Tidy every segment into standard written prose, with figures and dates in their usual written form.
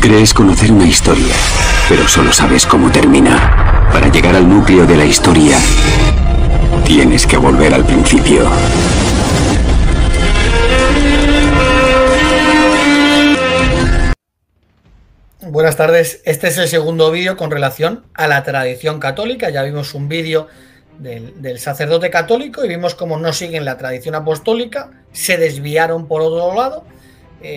Crees conocer una historia, pero solo sabes cómo termina. Para llegar al núcleo de la historia, tienes que volver al principio. Buenas tardes, este es el segundo vídeo con relación a la tradición católica. Ya vimos un vídeo del sacerdote católico y vimos cómo no siguen la tradición apostólica, se desviaron por otro lado.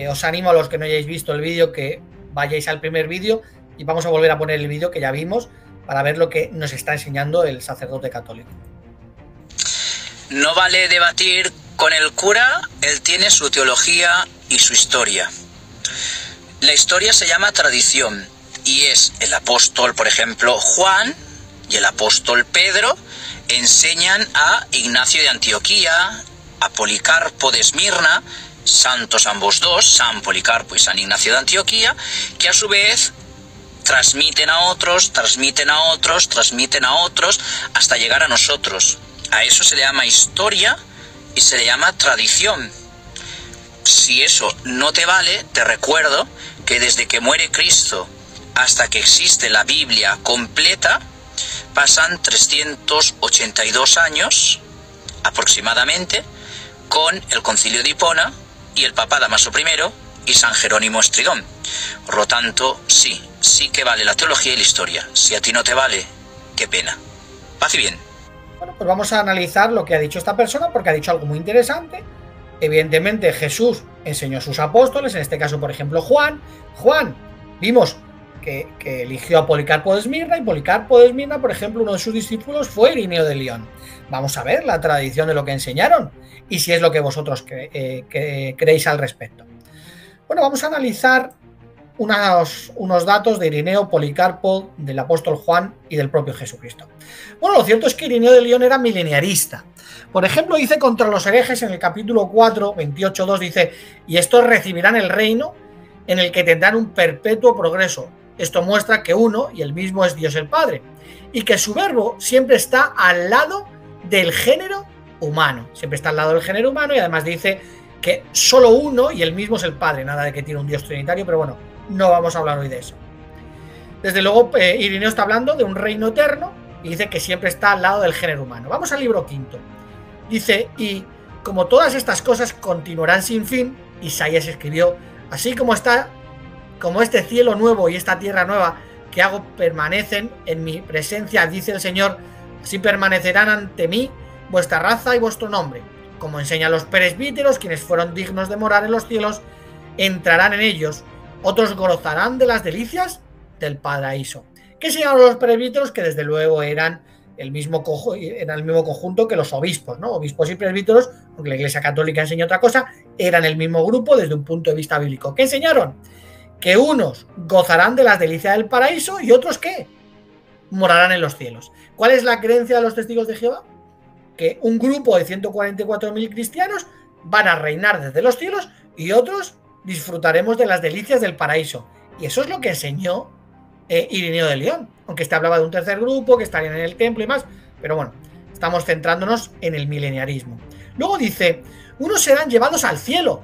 Os animo a los que no hayáis visto el vídeo que vayáis al primer vídeo y vamos a volver a poner el vídeo que ya vimos para ver lo que nos está enseñando el sacerdote católico. No vale debatir con el cura, él tiene su teología y su historia. La historia se llama tradición y es el apóstol, por ejemplo, Juan y el apóstol Pedro enseñan a Ignacio de Antioquía, a Policarpo de Esmirna, santos ambos dos, San Policarpo y San Ignacio de Antioquía, que a su vez transmiten a otros, transmiten a otros, transmiten a otros, hasta llegar a nosotros. A eso se le llama historia y se le llama tradición. Si eso no te vale, te recuerdo que desde que muere Cristo hasta que existe la Biblia completa, pasan 382 años aproximadamente con el Concilio de Hipona y el Papa Dámaso I y San Jerónimo Estridón. Por lo tanto, sí que vale la teología y la historia. Si a ti no te vale, qué pena. Paz y bien. Bueno, pues vamos a analizar lo que ha dicho esta persona porque ha dicho algo muy interesante. Evidentemente Jesús enseñó a sus apóstoles, en este caso por ejemplo Juan, vimos que eligió a Policarpo de Esmirna y Policarpo de Esmirna, por ejemplo, uno de sus discípulos fue Irineo de León. Vamos a ver la tradición de lo que enseñaron y si es lo que vosotros creéis al respecto. Bueno, vamos a analizar unos datos de Irineo, Policarpo, del apóstol Juan y del propio Jesucristo. Bueno, lo cierto es que Irineo de León era mileniarista. Por ejemplo, dice contra los herejes en el capítulo 4, 28.2, dice: y estos recibirán el reino en el que tendrán un perpetuo progreso. Esto muestra que uno y el mismo es Dios el Padre, y que su verbo siempre está al lado del género humano. Siempre está al lado del género humano y además dice que solo uno y el mismo es el Padre. Nada de que tiene un Dios trinitario, pero bueno, no vamos a hablar hoy de eso. Desde luego, Irineo está hablando de un reino eterno y dice que siempre está al lado del género humano. Vamos al libro quinto. Dice: y como todas estas cosas continuarán sin fin, Isaías escribió: así como este cielo nuevo y esta tierra nueva que hago permanecen en mi presencia, dice el Señor, así permanecerán ante mí vuestra raza y vuestro nombre. Como enseñan los presbíteros, quienes fueron dignos de morar en los cielos, entrarán en ellos. Otros gozarán de las delicias del paraíso. ¿Qué enseñaron los presbíteros? Que desde luego eran el mismo conjunto que los obispos, ¿no? Obispos y presbíteros, aunque la Iglesia Católica enseña otra cosa, eran el mismo grupo desde un punto de vista bíblico. ¿Qué enseñaron? Que unos gozarán de las delicias del paraíso y otros, ¿qué? Morarán en los cielos. ¿Cuál es la creencia de los testigos de Jehová? Que un grupo de 144.000 cristianos van a reinar desde los cielos y otros disfrutaremos de las delicias del paraíso. Y eso es lo que enseñó Irineo de León, aunque este hablaba de un tercer grupo que estarían en el templo y más, pero bueno, estamos centrándonos en el mileniarismo. Luego dice: unos serán llevados al cielo,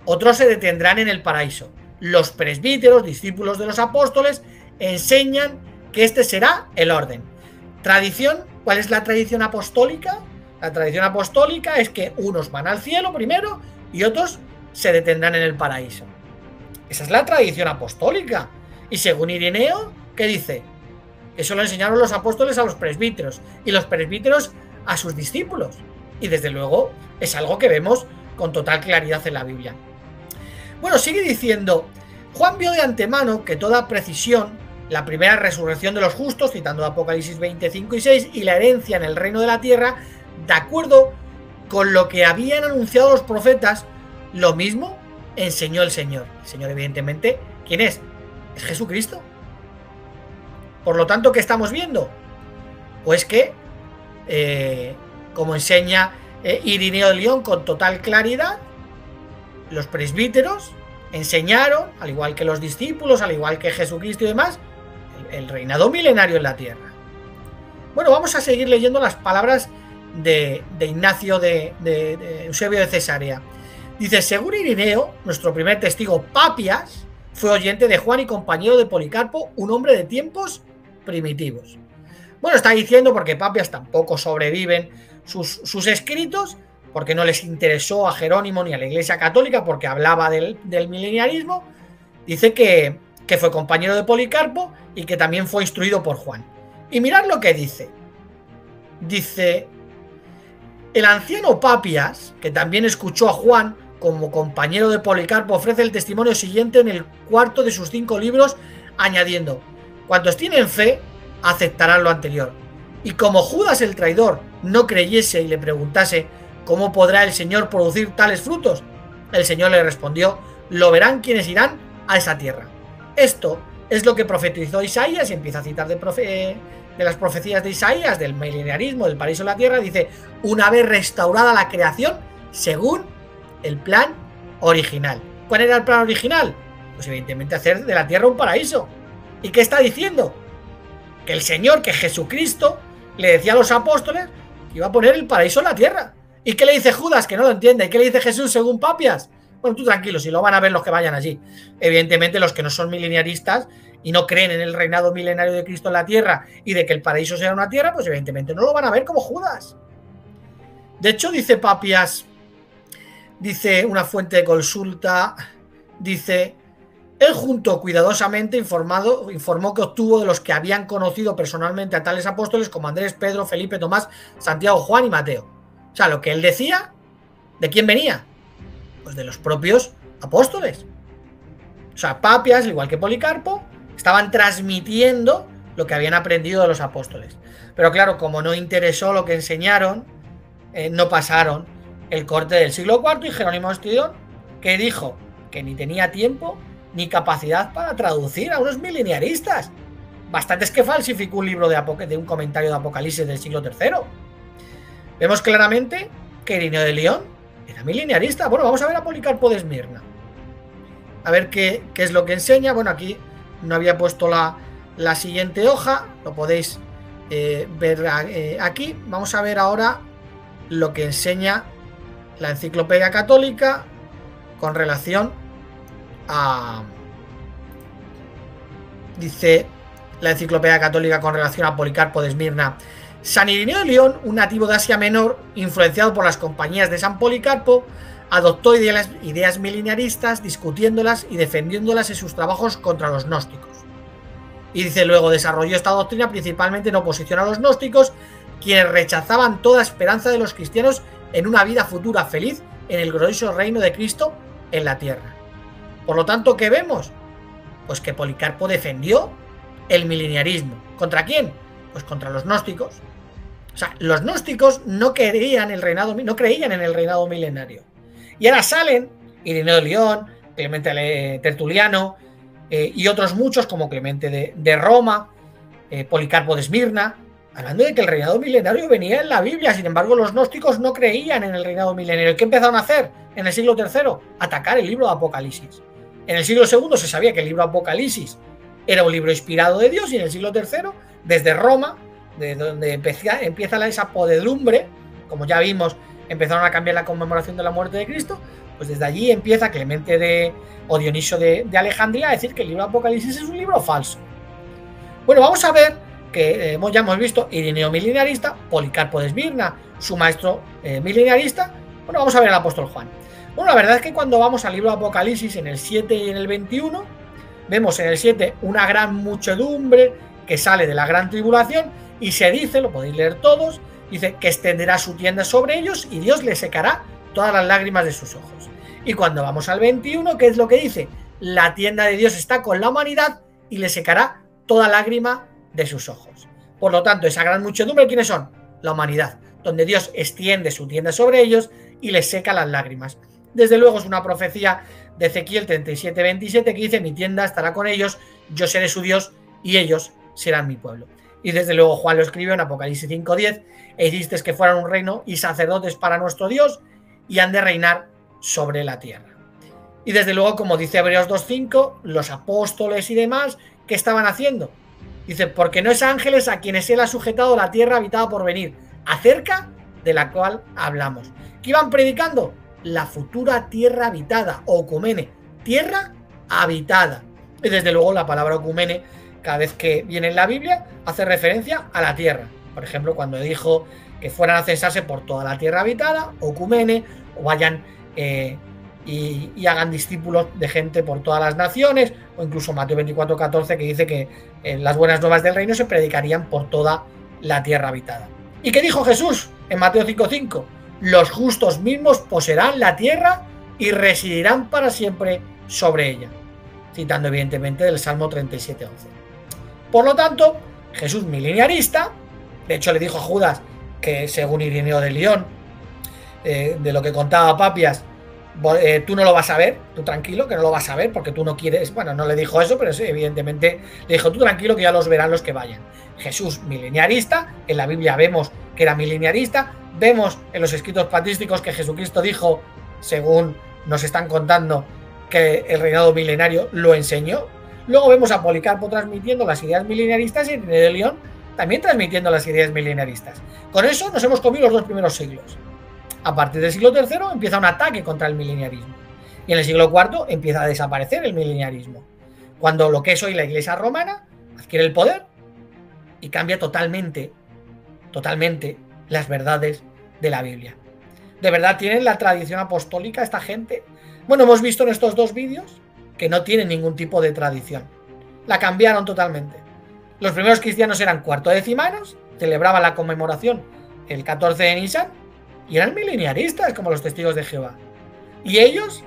otros se detendrán en el paraíso. Los presbíteros, discípulos de los apóstoles, enseñan que este será el orden. Tradición, ¿cuál es la tradición apostólica? La tradición apostólica es que unos van al cielo primero y otros se detendrán en el paraíso. Esa es la tradición apostólica. Y según Irineo, ¿qué dice? Eso lo enseñaron los apóstoles a los presbíteros y los presbíteros a sus discípulos. Y desde luego es algo que vemos con total claridad en la Biblia. Bueno, sigue diciendo: Juan vio de antemano que toda precisión, la primera resurrección de los justos, citando Apocalipsis 25 y 6, y la herencia en el reino de la tierra, de acuerdo con lo que habían anunciado los profetas, lo mismo enseñó el Señor. El Señor, evidentemente, ¿quién es? Es Jesucristo. Por lo tanto, ¿qué estamos viendo? Pues que, como enseña Irineo de León con total claridad, los presbíteros enseñaron, al igual que los discípulos, al igual que Jesucristo y demás, el reinado milenario en la tierra. Bueno, vamos a seguir leyendo las palabras de Ignacio de Eusebio de Cesarea. Dice: según Irineo, nuestro primer testigo, Papias, fue oyente de Juan y compañero de Policarpo, un hombre de tiempos primitivos. Bueno, está diciendo porque Papias tampoco sobreviven sus escritos, porque no les interesó a Jerónimo ni a la Iglesia Católica, porque hablaba del mileniarismo. Dice que fue compañero de Policarpo y que también fue instruido por Juan. Y mirad lo que dice. Dice: el anciano Papias, que también escuchó a Juan como compañero de Policarpo, ofrece el testimonio siguiente en el cuarto de sus 5 libros, añadiendo: cuantos tienen fe, aceptarán lo anterior. Y como Judas el traidor no creyese y le preguntase ¿cómo podrá el Señor producir tales frutos?, el Señor le respondió: lo verán quienes irán a esa tierra. Esto es lo que profetizó Isaías, y empieza a citar de las profecías de Isaías, del mileniarismo, del paraíso en la tierra. Dice: una vez restaurada la creación según el plan original. ¿Cuál era el plan original? Pues evidentemente hacer de la tierra un paraíso. ¿Y qué está diciendo? Que el Señor, que Jesucristo, le decía a los apóstoles que iba a poner el paraíso en la tierra. ¿Y qué le dice Judas? Que no lo entiende. ¿Y qué le dice Jesús según Papias? Bueno, tú tranquilo, si lo van a ver los que vayan allí. Evidentemente los que no son mileniaristas y no creen en el reinado milenario de Cristo en la tierra y de que el paraíso será una tierra, pues evidentemente no lo van a ver como Judas. De hecho, dice Papias, dice una fuente de consulta, dice: él junto cuidadosamente informó que obtuvo de los que habían conocido personalmente a tales apóstoles como Andrés, Pedro, Felipe, Tomás, Santiago, Juan y Mateo. O sea, lo que él decía, ¿de quién venía? Pues de los propios apóstoles. O sea, Papias, al igual que Policarpo, estaban transmitiendo lo que habían aprendido de los apóstoles. Pero claro, como no interesó lo que enseñaron, no pasaron el corte del siglo IV, y Jerónimo de Estridón, que dijo que ni tenía tiempo ni capacidad para traducir a unos mileniaristas. Bastante es que falsificó un libro de un comentario de Apocalipsis del siglo III. Vemos claramente que Irineo de León era mileniarista. Bueno, vamos a ver a Policarpo de Esmirna. A ver qué es lo que enseña. Bueno, aquí no había puesto la siguiente hoja. Lo podéis ver aquí. Vamos a ver ahora lo que enseña la Enciclopedia Católica con relación a... Dice la Enciclopedia Católica con relación a Policarpo de Esmirna: San Irineo de León, un nativo de Asia Menor, influenciado por las compañías de San Policarpo, adoptó ideas mileniaristas, discutiéndolas y defendiéndolas en sus trabajos contra los gnósticos. Y dice: luego desarrolló esta doctrina principalmente en oposición a los gnósticos, quienes rechazaban toda esperanza de los cristianos en una vida futura feliz en el glorioso reino de Cristo en la tierra. Por lo tanto, ¿qué vemos? Pues que Policarpo defendió el mileniarismo. ¿Contra quién? Pues contra los gnósticos. O sea, los gnósticos no creían en el reinado milenario. Y ahora salen Irineo de León, Clemente Tertuliano y otros muchos como Clemente de Roma, Policarpo de Esmirna, hablando de que el reinado milenario venía en la Biblia. Sin embargo, los gnósticos no creían en el reinado milenario. ¿Y qué empezaron a hacer en el siglo III? Atacar el libro de Apocalipsis. En el siglo II se sabía que el libro de Apocalipsis era un libro inspirado de Dios, y en el siglo III, desde Roma, de donde empieza esa podedumbre, como ya vimos, empezaron a cambiar la conmemoración de la muerte de Cristo, pues desde allí empieza Clemente o Dionisio de Alejandría a decir que el libro de Apocalipsis es un libro falso. Bueno, vamos a ver que ya hemos visto Irineo mileniarista, Policarpo de Esmirna, su maestro mileniarista. Bueno, vamos a ver al apóstol Juan. Bueno, la verdad es que cuando vamos al libro de Apocalipsis en el 7 y en el 21, vemos en el 7 una gran muchedumbre que sale de la gran tribulación, y se dice, lo podéis leer todos, dice que extenderá su tienda sobre ellos y Dios les secará todas las lágrimas de sus ojos. Y cuando vamos al 21, ¿qué es lo que dice? La tienda de Dios está con la humanidad y le secará toda lágrima de sus ojos. Por lo tanto, esa gran muchedumbre, ¿quiénes son? La humanidad, donde Dios extiende su tienda sobre ellos y les seca las lágrimas. Desde luego es una profecía de Ezequiel 37:27 que dice: mi tienda estará con ellos, yo seré su Dios y ellos serán mi pueblo. Y desde luego Juan lo escribió en Apocalipsis 5:10: e hicisteis que fueran un reino y sacerdotes para nuestro Dios, y han de reinar sobre la tierra. Y desde luego, como dice Hebreos 2:5, los apóstoles y demás, ¿qué estaban haciendo? Dice: porque no es ángeles a quienes él ha sujetado la tierra habitada por venir, acerca de la cual hablamos. ¿Qué iban predicando? La futura tierra habitada, okumene, tierra habitada. Y desde luego la palabra ocumene, cada vez que viene en la Biblia, hace referencia a la tierra. Por ejemplo, cuando dijo que fueran a censarse por toda la tierra habitada, ocumene, o vayan y hagan discípulos de gente por todas las naciones, o incluso Mateo 24:14, que dice que las buenas nuevas del reino se predicarían por toda la tierra habitada. ¿Y qué dijo Jesús en Mateo 5:5? Los justos mismos poseerán la tierra y residirán para siempre sobre ella, citando evidentemente del Salmo 37:11. Por lo tanto, Jesús mileniarista, de hecho le dijo a Judas que según Ireneo de León, de lo que contaba Papias, tú no lo vas a ver, tú tranquilo que no lo vas a ver porque tú no quieres, bueno, no le dijo eso, pero sí, evidentemente le dijo tú tranquilo que ya los verán los que vayan. Jesús mileniarista, en la Biblia vemos que era mileniarista, vemos en los escritos patrísticos que Jesucristo dijo, según nos están contando, que el reinado milenario lo enseñó. Luego vemos a Policarpo transmitiendo las ideas milenaristas y Ireneo de León también transmitiendo las ideas milenaristas. Con eso nos hemos comido los 2 primeros siglos. A partir del siglo III empieza un ataque contra el mileniarismo. Y en el siglo IV empieza a desaparecer el mileniarismo. Cuando lo que es hoy la Iglesia romana adquiere el poder y cambia totalmente las verdades de la Biblia. ¿De verdad tienen la tradición apostólica esta gente? Bueno, hemos visto en estos 2 vídeos que no tienen ningún tipo de tradición. La cambiaron totalmente. Los primeros cristianos eran cuartodecimanos, celebraban la conmemoración el 14 de Nisan y eran mileniaristas como los testigos de Jehová. Y ellos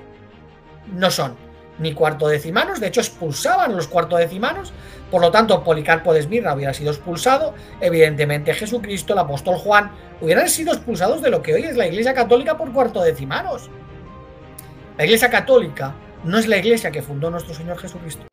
no son ni cuartodecimanos, de hecho expulsaban a los cuartodecimanos, por lo tanto Policarpo de Esmirna hubiera sido expulsado, evidentemente Jesucristo, el apóstol Juan, hubieran sido expulsados de lo que hoy es la Iglesia Católica por cuartodecimanos. La Iglesia Católica no es la Iglesia que fundó nuestro Señor Jesucristo.